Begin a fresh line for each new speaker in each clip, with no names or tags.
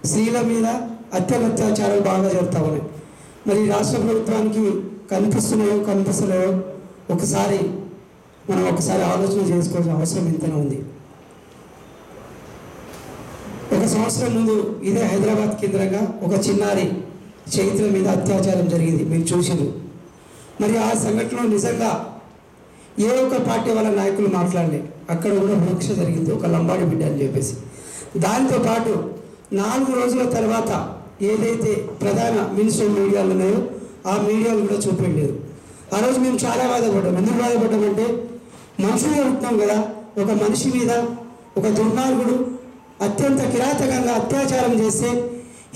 స్త్రీల మీద అత్యాచారాలు బాగా జరుగుతూ ఉన్నాయి. మరి రాష్ట్ర ప్రభుత్వానికి కనిపిస్తలేదో ఒకసారి ఆలోచన చేసుకోవాల్సిన అవసరం ఎంతైనా ఉంది. ఒక సంవత్సరం ముందు ఇదే హైదరాబాద్ కేంద్రంగా ఒక చిన్నారి చైత్ర మీద అత్యాచారం జరిగింది, మీరు చూసారు. మరి ఆ సంఘటనలో నిజంగా ఏ ఒక్క పార్టీ వాళ్ళ నాయకులు మాట్లాడలే. అక్కడ కూడా వివక్ష జరిగింది, ఒక లంబాడి బిడ్డ అని చెప్పేసి. దాంతోపాటు 4 రోజుల తర్వాత ఏదైతే ప్రధాన మినిస్టర్ మీడియాలు ఉన్నాయో ఆ మీడియాలు కూడా చూపించలేదు. ఆ రోజు మేము చాలా బాధపడ్డాం. ఎందుకు బాధపడ్డామంటే మనుషులుగా ఉంటున్నాం కదా, ఒక మనిషి మీద ఒక దుర్మార్గుడు అత్యంత కిరాతకంగా అత్యాచారం చేస్తే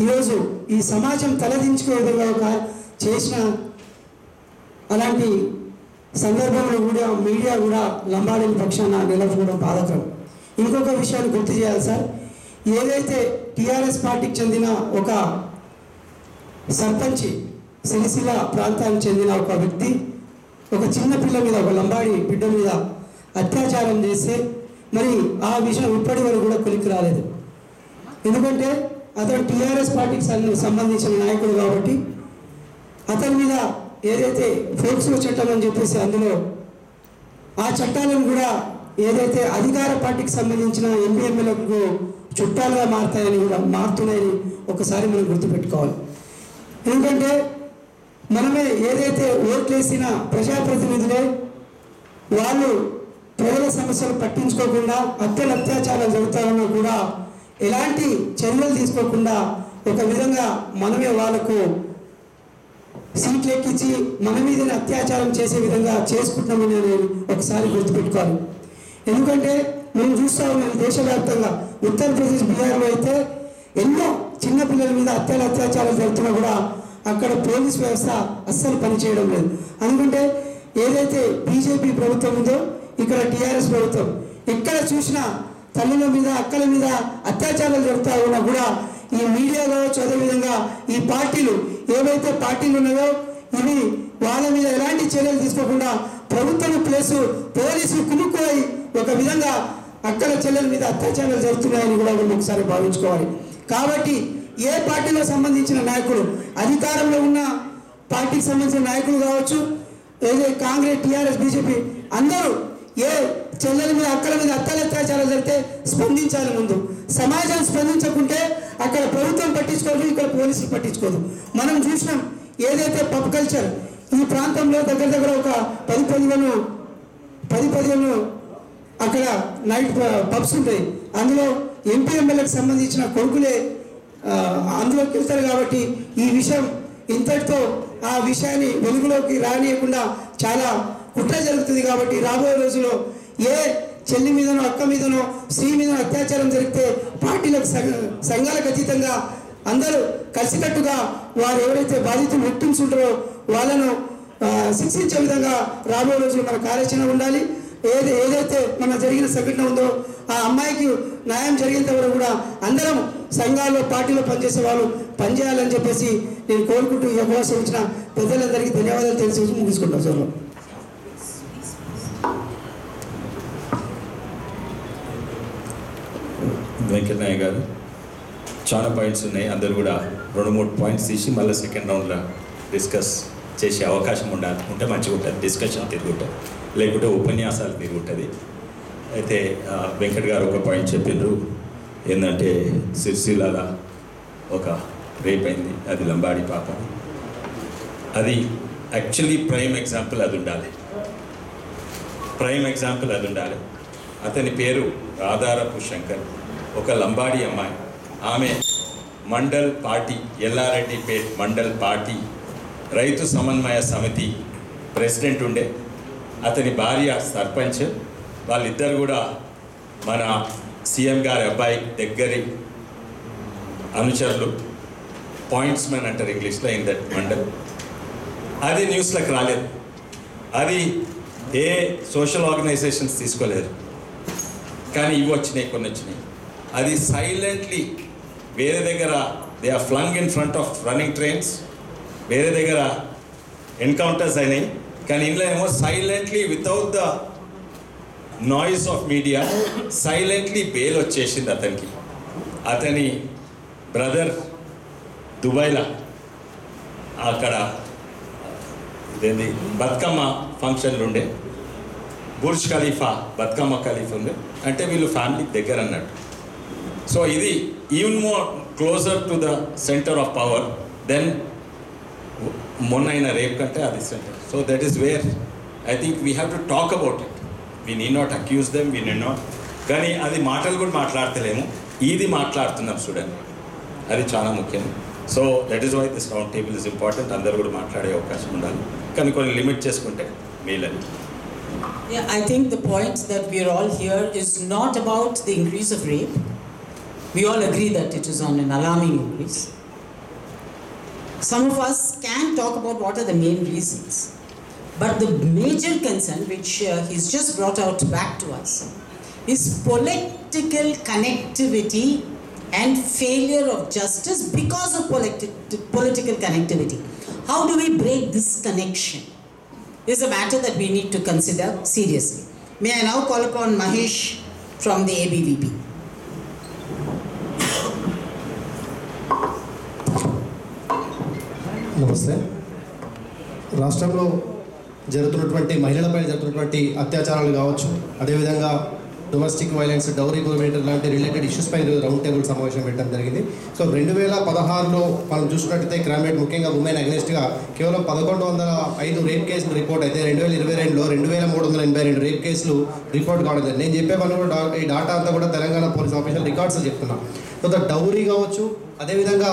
ఈరోజు ఈ సమాజం తలదించుకునే విధంగా ఒక చేసిన అలాంటి సందర్భంలో కూడా మీడియా కూడా లంబాడీల పక్షాన నిలబడడం బాధాకరం. ఇంకొక విషయాన్ని గుర్తు చేయాలి సార్, ఏదైతే టీఆర్ఎస్ పార్టీకి చెందిన ఒక సర్పంచ్, సిరిసిల్ల ప్రాంతానికి చెందిన ఒక వ్యక్తి ఒక చిన్న పిల్ల మీద, ఒక లంబాడి బిడ్డ మీద అత్యాచారం చేస్తే మరి ఆ విషయం ఇప్పటి వరకు కూడా కొలిక్కి రాలేదు. ఎందుకంటే అతను టీఆర్ఎస్ పార్టీకి సంబంధించిన నాయకుడు కాబట్టి అతని మీద ఏదైతే ఫోక్సో చట్టం అని చెప్పేసి అందులో ఆ చట్టాలను కూడా ఏదైతే అధికార పార్టీకి సంబంధించిన ఎంపీఎంఎలకు చుట్టాలుగా మారుతున్నాయని ఒకసారి మనం గుర్తుపెట్టుకోవాలి. ఎందుకంటే మనమే ఏదైతే ఓట్లేసిన ప్రజాప్రతినిధులే వాళ్ళు ప్రజల సమస్యలు పట్టించుకోకుండా అత్యాచారాలు జరుగుతాయన్నా కూడా ఎలాంటి చర్యలు తీసుకోకుండా ఒక విధంగా మనమే వాళ్ళకు సీట్లు ఎక్కించి మన మీదనే అత్యాచారం చేసే విధంగా చేసుకుంటున్నామని ఒకసారి గుర్తుపెట్టుకోవాలి. ఎందుకంటే మనం చూస్తూ ఉన్నాం దేశవ్యాప్తంగా ఉత్తరప్రదేశ్, బీహార్లో అయితే ఎన్నో చిన్నపిల్లల మీద అత్యాచారాలు జరుగుతున్నా కూడా అక్కడ పోలీస్ వ్యవస్థ అస్సలు పనిచేయడం లేదు. ఎందుకంటే ఏదైతే బీజేపీ ప్రభుత్వం ఉందో ఇక్కడ టీఆర్ఎస్ ప్రభుత్వం ఎక్కడ చూసినా తల్లుల మీద అక్కల మీద అత్యాచారాలు జరుగుతూ ఉన్నా కూడా ఈ మీడియాలో అదేవిధంగా ఈ పార్టీలు ఏవైతే పార్టీలు ఉన్నాయో ఇవి వాళ్ళ మీద ఎలాంటి చర్యలు తీసుకోకుండా ప్రభుత్వం ప్లస్ పోలీసులు కునుక్కుపోయి ఒక విధంగా అక్కల చెల్లెల మీద అత్యాచారాలు జరుగుతున్నాయని కూడా మనం ఒకసారి భావించుకోవాలి. కాబట్టి ఏ పార్టీలో సంబంధించిన నాయకులు, అధికారంలో ఉన్న పార్టీకి సంబంధించిన నాయకులు కావచ్చు, ఏదైతే కాంగ్రెస్, టీఆర్ఎస్, బీజేపీ అందరూ ఏ చెల్లెల మీద అక్కల మీద అత్యాచారాలు జరిగితే స్పందించాలి. ముందు సమాజం స్పందించకుంటే అక్కడ ప్రభుత్వం పట్టించుకోదు, ఇక్కడ పోలీసులు పట్టించుకోదు. మనం చూసినాం ఏదైతే పబ్ కల్చర్ ఈ ప్రాంతంలో దగ్గర ఒక 10-15 అక్కడ నైట్ పబ్స్ ఉంటాయి. అందులో ఎంపీ ఎమ్మెల్యేకి సంబంధించిన కొడుకులే అందులోకి వెళ్తారు. కాబట్టి ఈ విషయం ఇంతటితో ఆ విషయాన్ని వెలుగులోకి రానియకుండా చాలా కుట్ర జరుగుతుంది. కాబట్టి రాబోయే రోజుల్లో ఏ చెల్లి మీదనో అక్క మీదనో స్త్రీ మీదనో అత్యాచారం జరిగితే పార్టీలకు సంఘాలకు అతీతంగా అందరూ కలిసికట్టుగా వారు ఎవరైతే బాధితులు విక్టిమ్స్ ఉంటారో వాళ్ళను శిక్షించే విధంగా రాబోయే రోజుల్లో మన కార్యాచరణ ఉండాలి. ఏదైతే మన జరిగిన సంఘటన ఉందో ఆ అమ్మాయికి న్యాయం జరిగేంత వరకు కూడా అందరం సంఘాల్లో పార్టీలో పనిచేసే వాళ్ళు పనిచేయాలని చెప్పేసి నేను కోరుకుంటూ ఈ అవకాశం ఇచ్చిన పెద్దలందరికీ ధన్యవాదాలు తెలిసి ముగించుకుంటాం సార్.
వెంకటనాయ గారు చాలా పాయింట్స్ ఉన్నాయి. అందరూ కూడా 2-3 పాయింట్స్ తీసి మళ్ళీ సెకండ్ రౌండ్లో డిస్కస్ చేసే అవకాశం ఉంటే మంచిగా ఉంటుంది. డిస్కషన్ తిరుగుతుంది, లేకుంటే ఉపన్యాసాలు తిరుగుతుంది. అయితే వెంకట్ గారు ఒక పాయింట్ చెప్పిండ్రు, ఏంటంటే సిరిసిల్ల ఒక రేప్ అయింది, అది లంబాడి పాప. అది యాక్చువల్లీ ప్రైమ్ ఎగ్జాంపుల్ అది ఉండాలి. అతని పేరు రాధారపు శంకర్, ఒక లంబాడి అమ్మాయి. ఆమె మండల్ పార్టీ, ఎల్లారెడ్డిపేట్ మండల్ పార్టీ రైతు సమన్వయ సమితి ప్రెసిడెంట్ ఉండే. అతని భార్య సర్పంచ్. వాళ్ళిద్దరు కూడా మన సీఎం గారి అబ్బాయి దగ్గరి అనుచరులు, పాయింట్స్ మెన్ అంటారు ఇంగ్లీష్లో, ఇన్ దట్ మండల్. అది న్యూస్లకు రాలేదు, అది ఏ సోషల్ ఆర్గనైజేషన్స్ తీసుకోలేదు. కానీ ఇవి వచ్చినాయి, కొన్ని వచ్చినాయి. అది సైలెంట్లీ వేరే దగ్గర they are flung in front of running trains, వేరే దగ్గర ఎన్కౌంటర్స్ అయినాయి. కానీ ఇందులో ఏమో silently without the noise of media silently bail వచ్చేసింది అతనికి. అతని బ్రదర్ దుబాయ్లో అక్కడ ఇదేంది బతుకమ్మ ఫంక్షన్లు ఉండే, బుర్జ్ ఖలీఫా బతుకమ్మ ఖలీఫా ఉండే, అంటే వీళ్ళు ఫ్యామిలీకి దగ్గర అన్నట్టు. సో ఇది even more closer to the centre of power than మొన్న అయిన రేప్ కంటే అది centre. So that is where I think we have to talk about it. We need not accuse them, we need not, కానీ అది మాటలు కూడా మాట్లాడతలేము, ఇది మాట్లాడుతున్నాం చూడండి, అది చాలా ముఖ్యం. So that is why this round table is important. అందరూ కూడా మాట్లాడే అవకాశం ఉండాలి, కానీ కొన్ని లిమిట్ చేసుకుంటే మేలని.
Yeah, I think the point that we are all here is not about the increase of rape. We all agree that it is on an alarming increase. Some of us can talk about what are the main reasons. But the major concern which he's just brought out back to us is political connectivity and failure of justice because of political connectivity. How do we break this connection? Is a matter that we need to consider seriously. May I now call upon Mahesh from the ABVP.
నమస్తే. రాష్ట్రంలో జరుగుతున్నటువంటి మహిళలపై జరుగుతున్నటువంటి అత్యాచారాలు కావచ్చు, అదేవిధంగా domestic violence, dowry government లాంటి related issues పై round table సమావేశం పెట్టడం జరిగింది. సో 2016లో మనం చూసినట్టయితే క్రైమ్ రేట్ ముఖ్యంగా ఉమెన్ అగెనిస్ట్గా కేవలం 1105 రేప్ కేసులు రిపోర్ట్ అయితే 2022లో 2382 రేప్ కేసులు రిపోర్ట్ కావడం జరిగింది. నేను చెప్పే పని కూడా ఈ డాటా అంతా కూడా తెలంగాణ పోలీస్ ఆఫీషియల్ రికార్డ్స్ చెప్తున్నాను. సో డౌరీ కావచ్చు, అదేవిధంగా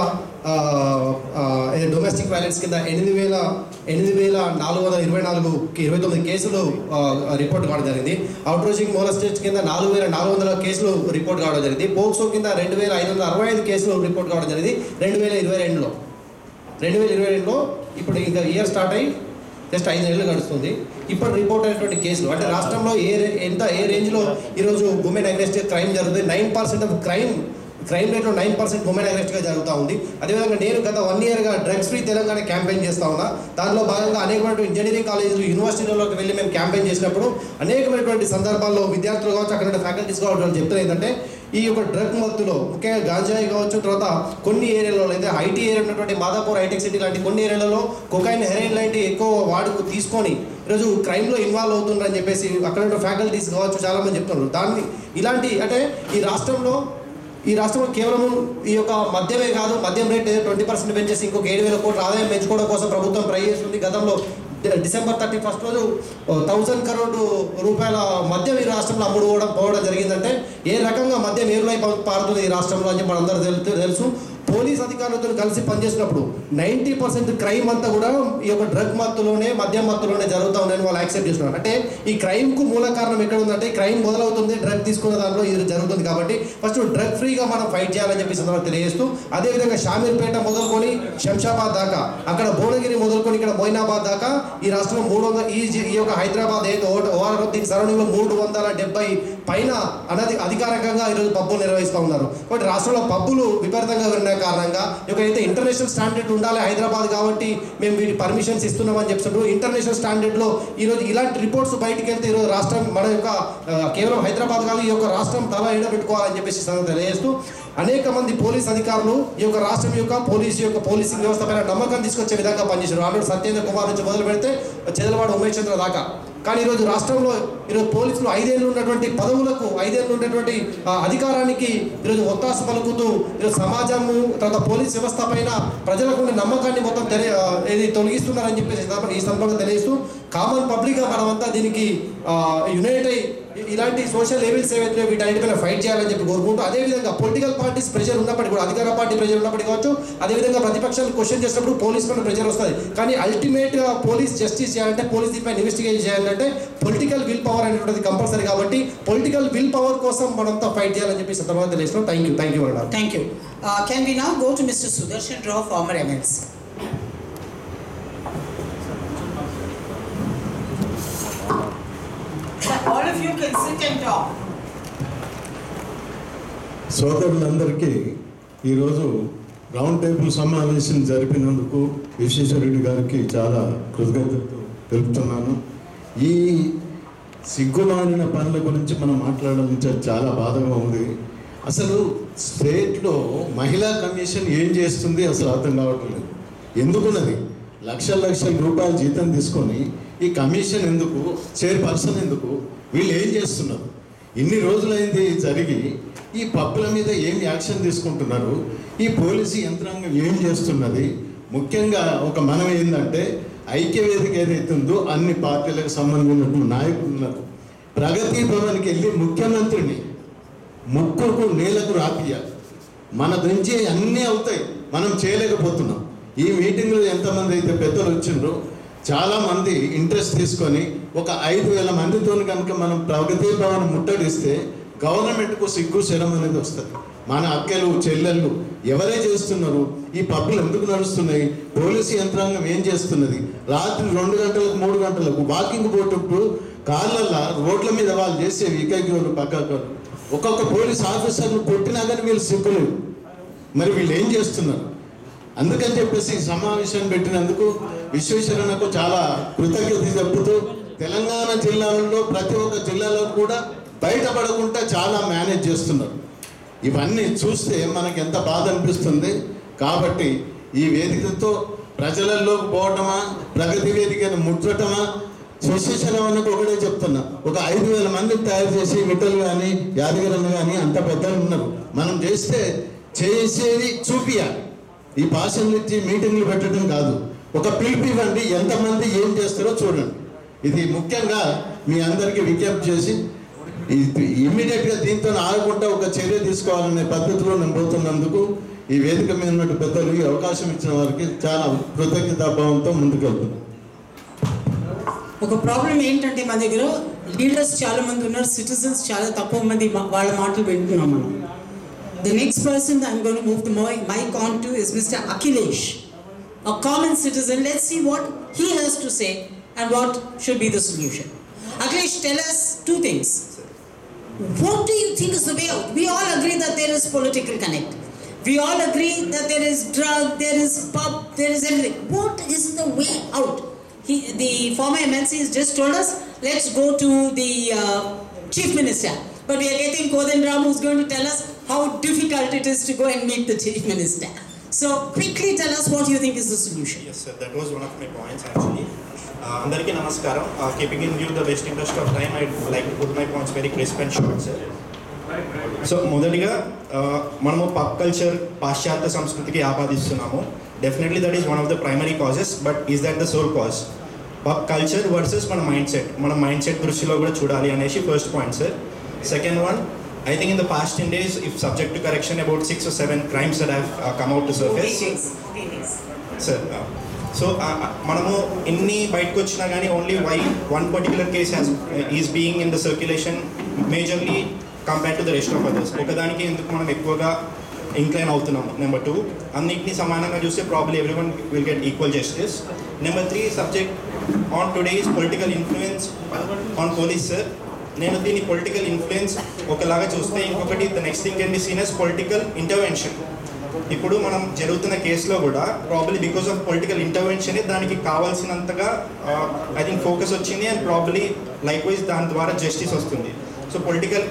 డొమెస్టిక్ వైలెన్స్ కింద 8,429 కేసులు రిపోర్ట్ కావడం జరిగింది. అవుట్రోచింగ్ మోలెస్టేషన్ కింద 4,400 కేసులు రిపోర్ట్ కావడం జరిగింది. పోక్సో కింద 2,565 కేసులు రిపోర్ట్ కావడం జరిగింది 2022లో. ఇప్పుడు ఇంకా ఇయర్ స్టార్ట్ అయ్యి జస్ట్ 5 నెలలు గడుస్తుంది. ఇప్పుడు రిపోర్ట్ అయినటువంటి కేసులు అంటే రాష్ట్రంలో ఏ రేంజ్లో ఈరోజు ఉమెన్ అగెనిస్ట్ క్రైమ్ జరుగుతుంది. 9% ఆఫ్ క్రైమ్ రేట్లో 9% ఉమెన్ అగెనిస్ట్గా జరుగుతూ ఉంది. అదేవిధంగా నేను గత 1 ఇయర్గా డ్రగ్స్ ఫ్రీ తెలంగాణ క్యాంపెయిన్ చేస్తూ ఉన్నా. దానిలో భాగంగా అనేకమైనటువంటి ఇంజనీరింగ్ కాలేజీలు, యూనివర్సిటీలలోకి వెళ్ళి మేము క్యాంపెయిన్ చేసినప్పుడు అనేకమైనటువంటి సందర్భాల్లో విద్యార్థులు కావచ్చు, అక్కడ ఫ్యాకల్టీస్ కావచ్చు, వాళ్ళు చెప్తారు ఏంటంటే ఈ యొక్క డ్రగ్ మత్తులో ముఖ్యంగా గాంజాయి కావచ్చు, తర్వాత కొన్ని ఏరియాలలో అయితే ఐటీ ఏరియా ఉన్నటువంటి మాదాపూర్ హైటెక్ సిటీ లాంటి కొన్ని ఏరియాలలో కొకైన్, హెరోయిన్ లాంటి ఎక్కువ తీసుకొని ఈరోజు క్రైమ్లో ఇన్వాల్వ్ అవుతుందని చెప్పేసి అక్కడ ఫ్యాకల్టీస్ కావచ్చు చాలామంది చెప్తున్నారు. ఇలాంటి అంటే ఈ రాష్ట్రంలో కేవలం ఈ యొక్క మద్యమే కాదు, మద్యం రేట్ 20% పెంచేసి ఇంకొక 7,000 కోట్ల ఆదాయం పెంచుకోవడం కోసం ప్రభుత్వం ట్రై చేస్తుంది. గతంలో డిసెంబర్ 31 రోజు 1000 కరోడ్ రూపాయల మద్యం ఈ రాష్ట్రంలో పోవడం జరిగిందంటే ఏ రకంగా మద్యం ఏరులై పారుతుంది ఈ రాష్ట్రంలో అని మనందరూ తెలుసు. పోలీస్ అధికారులతో కలిసి పనిచేసినప్పుడు 90% క్రైమ్ అంతా కూడా ఈ యొక్క డ్రగ్ మత్తులోనే, మద్యం మత్తులోనే జరుగుతూ ఉందని వాళ్ళు యాక్సెప్ట్ చేస్తున్నారు. అంటే ఈ క్రైమ్కు మూల కారణం ఎక్కడ ఉందంటే క్రైమ్ మొదలవుతుంది డ్రగ్ తీసుకున్న దాంట్లో ఇది జరుగుతుంది. కాబట్టి ఫస్ట్ డ్రగ్ ఫ్రీగా మనం ఫైట్ చేయాలని చెప్పి సందర్భంగా తెలియజేస్తూ, అదేవిధంగా షామీర్పేట మొదలుకొని శంషాబాద్ దాకా, అక్కడ భువనగిరి మొదలుకొని ఇక్కడ మొయినాబాద్ దాకా ఈ రాష్ట్రంలో 300 ఈ యొక్క హైదరాబాద్ అయితే ఓవరాల్ దీని సరౌండింగ్లో 370 పైన అధికారికంగా ఈరోజు పబ్బులు నిర్వహిస్తూ ఉన్నారు. కాబట్టి రాష్ట్రంలో పబ్బులు విపరీతంగా విన్న కారణంగా అయితే ఇంటర్నేషనల్ స్టాండర్డ్ ఉండాలి హైదరాబాద్ కాబట్టి మేము వీటి పర్మిషన్స్ ఇస్తున్నామని చెప్తున్నారు. ఇంటర్నేషనల్ స్టాండర్డ్లో ఈరోజు ఇలాంటి రిపోర్ట్స్ బయటికి వెళ్తే ఈరోజు రాష్ట్రం మన యొక్క కేవలం హైదరాబాద్ కాదు, ఈ యొక్క రాష్ట్రం తల ఎడబెట్టుకోవాలని చెప్పేసి తెలియజేస్తూ అనేక మంది పోలీస్ అధికారులు ఈ యొక్క రాష్ట్రం యొక్క పోలీసింగ్ వ్యవస్థ పైన నమ్మకం తీసుకొచ్చే విధంగా పనిచేశారు. ఆల్రెడీ సత్యేంద్ర కుమార్ నుంచి మొదలు పెడితే చెదలవాడ ఉమేష్ చంద్ర దాకా. కానీ ఈరోజు రాష్ట్రంలో పోలీసులు 5 ఏళ్ళు ఉన్నటువంటి పదవులకు, 5 ఏళ్ళు ఉన్నటువంటి అధికారానికి ఈరోజు ఒత్తాసు పలుకుతూ ఈరోజు సమాజము, తర్వాత పోలీస్ వ్యవస్థ పైన ప్రజలకు ఉన్న నమ్మకాన్ని మొత్తం తొలగిస్తున్నారని చెప్పేసి ఈ సందర్భంగా తెలియజేస్తూ కామన్ పబ్లిక్గా మనమంతా దీనికి యునైట్ అయ్యి ఇలాంటి సోషల్ లెవెల్స్ ఏవైతే వీటన్నిటిపైన ఫైట్ చేయాలని చెప్పి కోరుకుంటూ, అదేవిధంగా పొలిటికల్ పార్టీస్ ప్రెషర్ ఉన్నప్పటికీ కూడా, అధికార పార్టీ ప్రెషర్ ఉన్నప్పటికీ కావచ్చు, అదేవిధంగా ప్రతిపక్షాలు క్వశ్చన్ చేసినప్పుడు పోలీస్ పైన ప్రెషర్ వస్తుంది. కానీ అల్టిమేట్గా పోలీస్ జస్టిస్ చేయాలంటే, పోలీస్ దీనిపైన ఇన్వెస్టిగేట్ చేయాలంటే పొలిటికల్ విల్ పవర్ అనేటువంటిది కంపల్సరీ. కాబట్టి పొలిటికల్ విల్ పవర్ కోసం మనంతా ఫైట్ చేయాలని చెప్పి సందర్భంగా తెలియజేస్తున్నాం. థ్యాంక్ యూ అన్నారు.
Thank you. Can we now go to Mr. Sudarshan Rao, former MLC? All of you can sit and talk.
సోదరులందరికీ ఈరోజు రౌండ్ టేబుల్ సమావేశం జరిపినందుకు విశ్వేశ్వరరెడ్డి గారికి చాలా కృతజ్ఞతలు తెలుపుతున్నాను. ఈ సిగ్గుమాలిన పనుల గురించి మనం మాట్లాడడం చాలా బాధగా ఉంది. అసలు స్టేట్లో మహిళా కమిషన్ ఏం చేస్తుంది అసలు అర్థం కావటం లేదు. ఎందుకున్నది లక్షల రూపాయలు జీతం తీసుకొని ఈ కమిషన్ ఎందుకు, చైర్పర్సన్ ఎందుకు, వీళ్ళు ఏం చేస్తున్నారు? ఇన్ని రోజులైంది జరిగి ఈ పబ్బుల మీద ఏం యాక్షన్ తీసుకుంటున్నారు? ఈ పోలీసు యంత్రాంగం ఏం చేస్తున్నది? ముఖ్యంగా ఒక మనం ఏంటంటే ఐక్యవేదిక ఏదైతే ఉందో అన్ని పార్టీలకు సంబంధించిన నాయకులు ఉన్నారు. ప్రగతి భవన్కి వెళ్ళి ముఖ్యమంత్రిని ముక్కుకు నేలకు రాపియాలి. మన నుంచి అన్నీ అవుతాయి, మనం చేయలేకపోతున్నాం. ఈ మీటింగ్లో ఎంతమంది అయితే పెద్దలు వచ్చిండ్రో చాలామంది ఇంట్రెస్ట్ తీసుకొని ఒక 5,000 మందితో కనుక మనం ప్రగతి భవన్ ముట్టడిస్తే గవర్నమెంట్కు సిగ్గు శరం అనేది వస్తుంది. మన అక్కలు చెల్లెళ్ళు ఎవరే చేస్తున్నారు? ఈ పబ్బులు ఎందుకు నడుస్తున్నాయి? పోలీసు యంత్రాంగం ఏం చేస్తున్నది? రాత్రి 2 గంటలకు 3 గంటలకు వాకింగ్ పోయేటప్పుడు కార్లల్లో రోడ్ల మీద వాళ్ళు చేసే వికైక్యులు పక్కకు ఒక్కొక్క పోలీస్ ఆఫీసర్ను కొట్టినా కానీ వీళ్ళు సిగ్గులేదు. మరి వీళ్ళు ఏం చేస్తున్నారు? అందుకని చెప్పేసి సమావేశం పెట్టినందుకు విశ్వేశ్వరన్నకు చాలా కృతజ్ఞత చెప్పుతూ తెలంగాణ జిల్లాలలో ప్రతి ఒక్క జిల్లాలో కూడా బయటపడకుండా చాలా మేనేజ్ చేస్తున్నారు. ఇవన్నీ చూస్తే మనకు ఎంత బాధ అనిపిస్తుంది. కాబట్టి ఈ వేదికతో ప్రజలలోకి పోవటమా, ప్రగతి వేదికను ముట్టటమా, విశ్వేశ్వరన్నకు ఒకటే చెప్తున్నా, ఒక 5,000 మందిని తయారు చేసి మిట్టలు కానీ యాదగిరన్న కానీ అంత పెద్దలు ఉన్నారు. మనం చేసేది చూపియాలి. ఈ భాషలు ఇచ్చి మీటింగ్లు పెట్టడం కాదు, ఒక పిలుపు ఇవ్వండి, ఎంతమంది ఏం చేస్తారో చూడండి. ఇది ముఖ్యంగా మీ అందరికీ విజ్ఞప్తి చేసి ఇమ్మీడియట్గా దీంతో ఆగకుండా ఒక చర్య తీసుకోవాలనే పద్ధతిలో నేను పోతున్నందుకు ఈ వేదిక మీద ఉన్నట్టు పెద్దలు ఈ అవకాశం ఇచ్చిన వారికి చాలా కృతజ్ఞతాభావంతో ముందుకెళ్తున్నాను.
ఒక ప్రాబ్లం ఏంటంటే మన దగ్గర లీడర్స్ చాలా మంది ఉన్నారు, సిటిజన్స్ చాలా తక్కువ మంది వాళ్ళ మాటలు వింటున్నాం మనం. The next person I'm going to move the mic on to is Mr. Akhilesh, a common citizen. Let's see what he has to say and what should be the solution. Akhilesh, tell us two things. What do you think is the way out? We all agree that there is political connect. We all agree that there is drug, there is pub, there is everything. What is the way out? The former MLC has just told us, let's go to the Chief Minister. But we are getting Kodanram, who's going to tell us how difficult it is to go and meet the Chief Minister. So quickly tell us what you think is the solution.
Yes sir, that was one of my points actually. Andariki namaskaram. Keeping in view the best interest of time, I'd like to put my points very crisp and short, sir. So మొదటిగా మనము pub culture పాశ్చాత్య సంస్కృతికి ఆపాదిస్తున్నాము. Definitely that is one of the primary causes, but is that the sole cause? Pub culture versus మన mindset దృష్టిలో కూడా చూడాలి అనేసి first point sir. Second one, I think in the past 10 days, if subject to correction, about 6 or 7 crimes that have come out to surface. Sir, so మనము ఎన్ని బయటకు వచ్చినా కానీ only one particular case is being in the circulation majorly compared to the rest of others. ఒకదానికి ఎందుకు మనం ఎక్కువగా incline అవుతున్నాము. నెంబర్ 2, అన్నిటిని సమానంగా చూస్తే probably everyone will get equal justice. Number 3, subject on today is political influence on police sir. నేను దీన్ని పొలిటికల్ ఇన్ఫ్లుయెన్స్ ఒకలాగా చూస్తే, ఇంకొకటి the next thing can be seen as political intervention. ఇప్పుడు మనం జరుగుతున్న కేసులో కూడా probably because of political intervention దానికి కావాల్సినంతగా ఐ థింక్ ఫోకస్ వచ్చింది, అండ్ ప్రాబ్లీ లైక్ వైజ్ దాని ద్వారా జస్టిస్ వస్తుంది. So political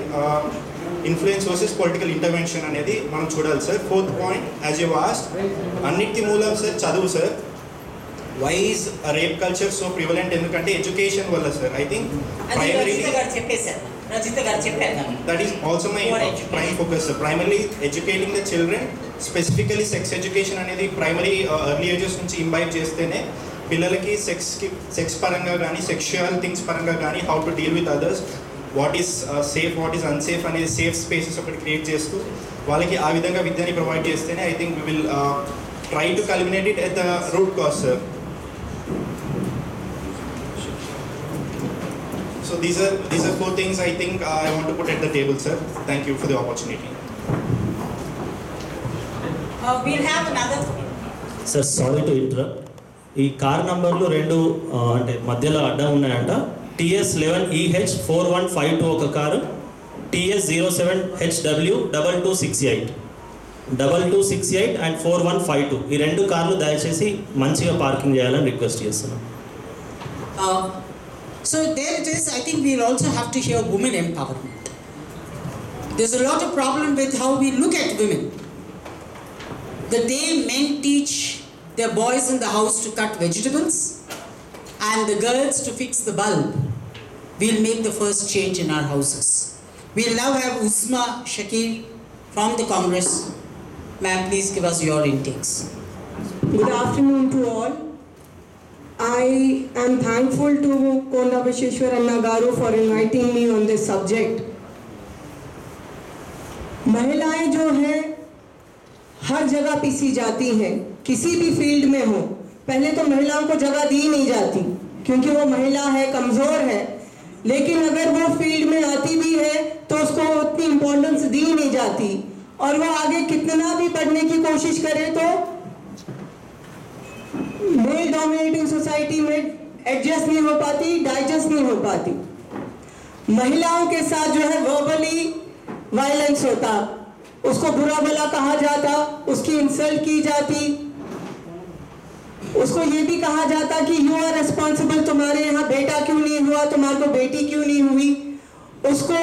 influence versus political intervention అనేది మనం చూడాలి sir. 4th point, as you asked, అన్నిటికీ మూలం సార్ చదువు sir. Why is rape culture so prevalent? ఎందుకంటే ఎడ్యుకేషన్ వల్ల sir. I think primarily that is also my prime focus sir. Primarily educating the children, specifically sex education అనేది primary early ages నుంచి imbibe చేస్తేనే పిల్లలకి sex పరంగా కానీ sexual things పరంగా కానీ how to deal with others, what is safe, what is unsafe అనేది safe spaces ఒకటి క్రియేట్ చేస్తూ వాళ్ళకి ఆ విధంగా విద్యని ప్రొవైడ్ చేస్తేనే I think we will try to culminate it at the root cause sir. So these are 4 things I think I want to put at the table, sir. Thank you for the opportunity.
We'll have another.
Sir, sorry to interrupt. ఈ car నంబర్లు 2 అంటే మధ్యలో అడ్డం ఉన్నాయంట. TS11EH4152 ఒక car, TS07HW2268 and 4152 ఈ 2 కార్లు దయచేసి మంచిగా పార్కింగ్ చేయాలని రిక్వెస్ట్ చేస్తున్నాను.
So there it is. I think we'll also have to hear women empowerment. there's a lot of problem with how we look at women. The day men teach their boys in the house to cut vegetables and the girls to fix the bulb, we'll make the first change in our houses. We'll now have Usma Shakir from the Congress. Ma'am, please give us your intakes.
Good afternoon to all. I am thankful to Konda Visheshwar Annagaru for inviting me on this subject. महिलाएं जो हैं हर जगह PC जाती हैं, किसी भी field में हो। पहले तो महिलाओं को जगह दी नहीं जाती क्योंकि वो महिला है, कमज़ोर है, लेकिन अगर वो फील्ड में आती भी है तो उसको उतनी इम्पोर्टेंस दी नहीं जाती और वो आगे कितना भी बढ़ने की कोशिश करे तो मेल डोमिनेटिंग सोसाइटी में एडजस्ट नहीं हो पाती, डाइजेस्ट नहीं हो पाती। महिलाओं के साथ जो है वर्बली वायलेंस होता, उसको बुरा भला कहा जाता, उसकी इंसल्ट की जाती, उसको ये भी कहा जाता कि यू आर रिस्पॉन्सिबल, तुम्हारे यहाँ बेटा क्यों नहीं हुआ, तुम्हारे को बेटी क्यों नहीं हुई। उसको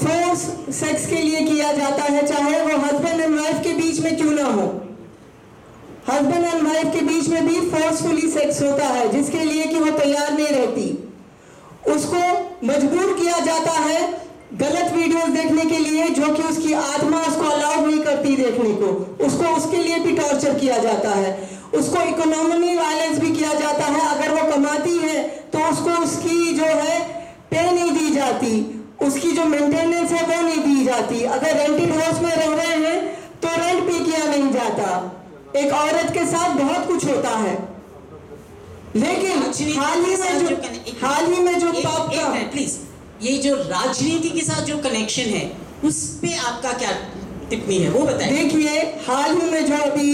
फोर्स सेक्स के लिए किया जाता है, चाहे वो हस्बैंड एंड वाइफ के बीच में क्यों ना हो। हस्बैंड एंड वाइफ के बीच में भी फोर्सफुली सेक्स होता है जिसके लिए कि वो तैयार नहीं रहती। उसको मजबूर किया जाता है गलत वीडियोस देखने के लिए जो कि उसकी आत्मा उसको अलाउ नहीं करती देखने को। उसको उसके लिए भी टॉर्चर किया जाता है। उसको इकोनॉमिक वायलेंस भी किया जाता है। अगर वो कमाती है तो उसको उसकी जो है पे नहीं दी जाती, उसकी जो मेंटेनेंस है वो नहीं दी जाती। अगर रेंटेड हाउस में रह रहे हैं तो रेंट पे किया नहीं जाता। एक औरत के साथ बहुत कुछ होता है, लेकिन हाल ही में जो पाप का
प्लीज, ये जो राजनीति के साथ जो कनेक्शन है उस पे आपका क्या टिप्पणी है वो बताइए।
देखिए, हाल ही में जो अभी